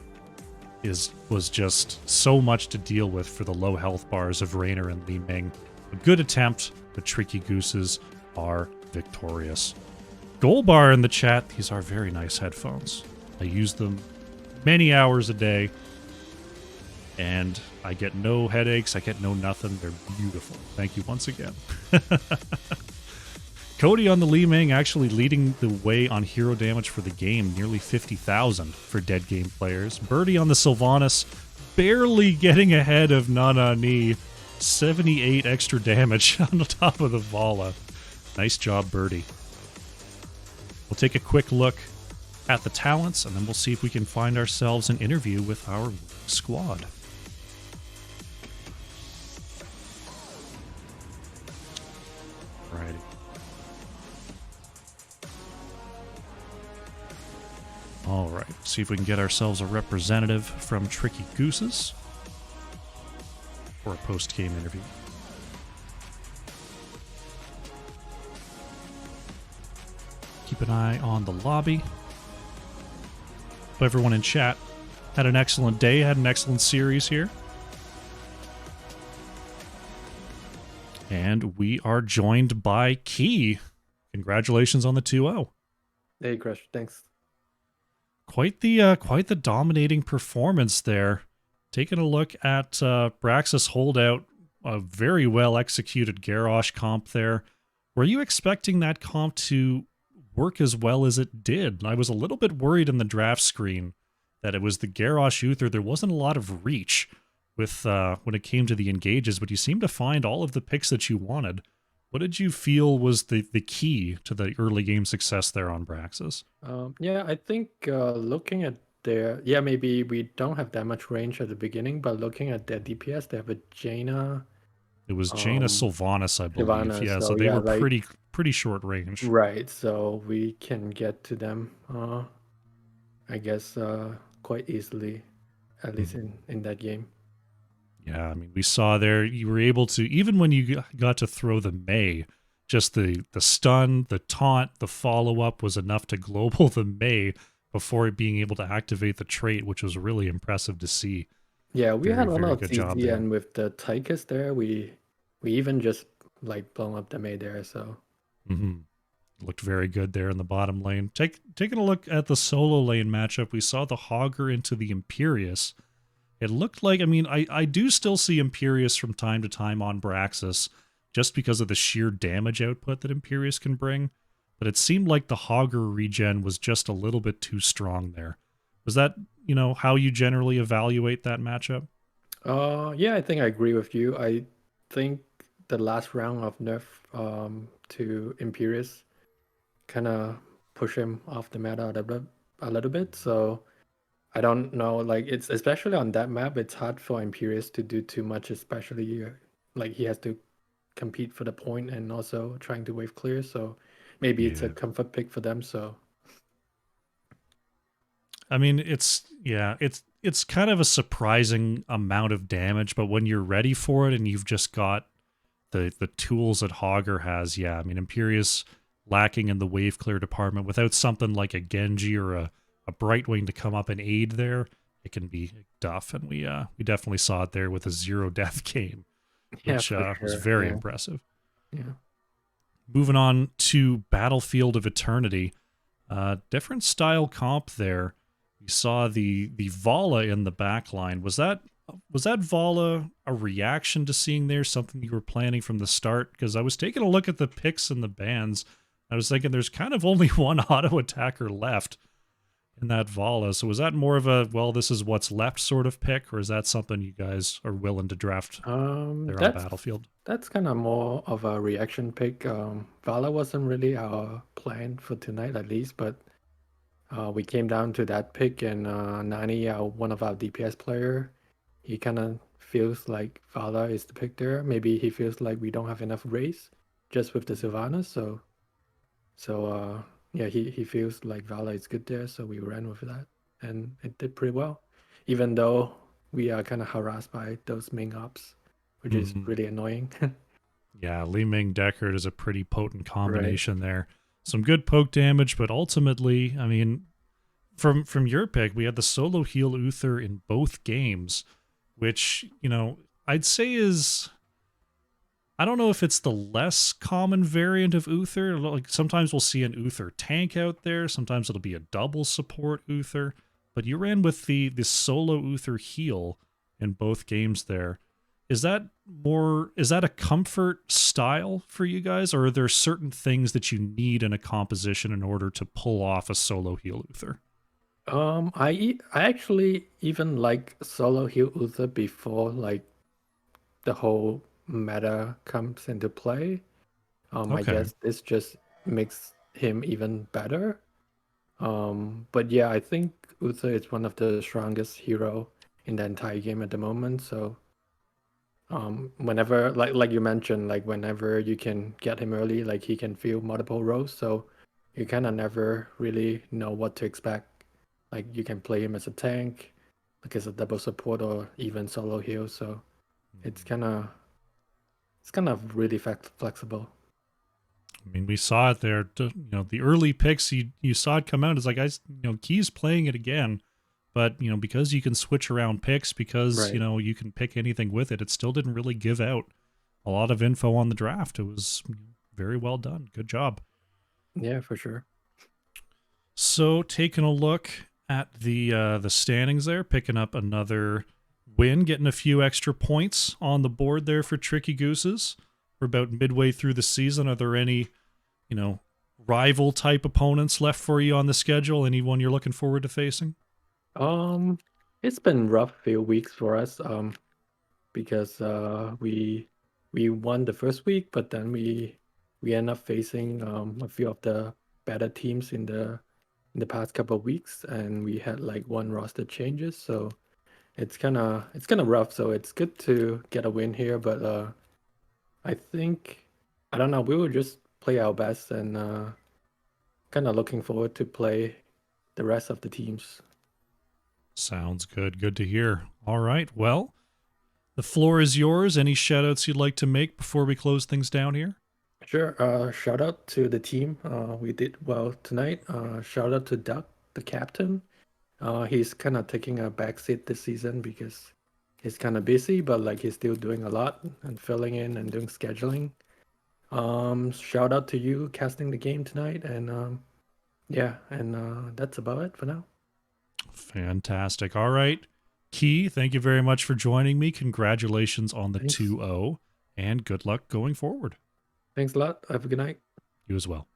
was just so much to deal with for the low health bars of Raynor and Li Ming. A good attempt, but Tricky Gooses are victorious. Goldbar in the chat. These are very nice headphones. I use them many hours a day. And I get no headaches. I get no nothing. They're beautiful. Thank you once again. Cody on the Li Ming actually leading the way on hero damage for the game, nearly 50,000 for dead game players. Birdie on the Sylvanas, barely getting ahead of Nana Ni, 78 extra damage on the top of the Vala. Nice job, Birdie. We'll take a quick look at the talents, and then we'll see if we can find ourselves an interview with our squad. Alrighty. Alright, see if we can get ourselves a representative from Tricky Gooses for a post-game interview. Keep an eye on the lobby. Hope everyone in chat had an excellent day, had an excellent series here. And we are joined by Key. Congratulations on the 2-0. Hey, Crush. Thanks. Quite the dominating performance there. Taking a look at Braxis holdout, a very well executed Garrosh comp there. Were you expecting that comp to work as well as it did? I was a little bit worried in the draft screen that it was the Garrosh Uther. There wasn't a lot of reach with when it came to the engages, but you seemed to find all of the picks that you wanted. What did you feel was the key to the early game success there on Braxis? Yeah, I think looking at their, maybe we don't have that much range at the beginning, but looking at their DPS, they have a Jaina. It was Jaina Sylvanas, I believe. Sylvanas, Yeah, so so they yeah, were like- pretty short range. Right, so we can get to them, I guess, quite easily, at least in that game. Yeah, I mean, we saw there you were able to, even when you got to throw the Mei, just the stun, the taunt, the follow-up was enough to global the Mei before being able to activate the trait, which was really impressive to see. Yeah, we Very, had a lot very of good job CZ, there. and with the Tychus there, we even just like blown up the May there, so. Looked very good there in the bottom lane. Taking a look at the solo lane matchup, we saw the Hogger into the Imperius. It looked like, I mean, I do still see Imperius from time to time on Braxis, just because of the sheer damage output that Imperius can bring. But it seemed like the Hogger regen was just a little bit too strong there. Was that, how you generally evaluate that matchup? Yeah, I think I agree with you. I think the last round of nerf to Imperius kind of push him off the meta a little bit. So I don't know, like it's especially on that map, it's hard for Imperius to do too much, especially like he has to compete for the point and also trying to wave clear. So maybe it's a comfort pick for them. So I mean, it's kind of a surprising amount of damage, but when you're ready for it and you've just got the tools that Hogger has, I mean, Imperius lacking in the wave clear department, without something like a Genji or a Brightwing to come up and aid there, it can be tough. And we definitely saw it there with a 0 death game, which was very impressive. Yeah. Moving on to Battlefield of Eternity, different style comp there. You saw the Vala in the back line. Was that Vala a reaction to seeing there, something you were planning from the start? Because I was taking a look at the picks and the bans. I was thinking there's kind of only one auto attacker left in that Vala. So was that more of a, well, this is what's left sort of pick, or is that something you guys are willing to draft there on Battlefield? That's kind of more of a reaction pick. Vala wasn't really our plan for tonight, at least, but we came down to that pick, and Nani, one of our DPS player, he kind of feels like Vala is the pick there. Maybe he feels like we don't have enough race just with the Sylvanas, so he feels like Vala is good there, so we ran with that, and it did pretty well, even though we are kind of harassed by those Ming ops, which is really annoying. Yeah, Li Ming Deckard is a pretty potent combination there. Some good poke damage, but ultimately, I mean, from your pick, we had the solo heal Uther in both games, which, I'd say is, I don't know if it's the less common variant of Uther. Like sometimes we'll see an Uther tank out there, sometimes it'll be a double support Uther, but you ran with the solo Uther heal, in both games there. Is that a comfort style for you guys, or are there certain things that you need in a composition in order to pull off a solo heal Uther? I actually even like solo heal Uther before like the whole meta comes into play. I Okay. guess this just makes him even better. But yeah, I think Uther is one of the strongest hero in the entire game at the moment. So whenever like you mentioned, like whenever you can get him early, like he can fill multiple roles. So you kind of never really know what to expect. Like you can play him as a tank, like as a double support or even solo heal. So it's kind of really flexible. I mean, we saw it there. The early picks, you saw it come out. It's like, Key's playing it again. But, because you can switch around picks, because, Right. You can pick anything with it, it still didn't really give out a lot of info on the draft. It was very well done. Good job. Yeah, for sure. So, taking a look at the standings there, picking up another win, getting a few extra points on the board there for Tricky Gooses. We're about midway through the season. Are there any, rival type opponents left for you on the schedule? Anyone you're looking forward to facing? It's been rough few weeks for us, because we won the first week, but then we end up facing a few of the better teams in the past couple of weeks, and we had like one roster changes, so it's kind of rough. So it's good to get a win here, but I think I don't know. We will just play our best and kind of looking forward to play the rest of the teams. Sounds good. Good to hear. All right. Well, the floor is yours. Any shout outs you'd like to make before we close things down here? Sure. Shout out to the team. We did well tonight. Shout out to Duck, the captain. He's kind of taking a backseat this season because he's kind of busy, but like he's still doing a lot and filling in and doing scheduling. Shout out to you casting the game tonight, and yeah, and that's about it for now. Fantastic. All right. Key, thank you very much for joining me. Congratulations on the Thanks. 2-0, and good luck going forward. Thanks a lot. Have a good night. You as well.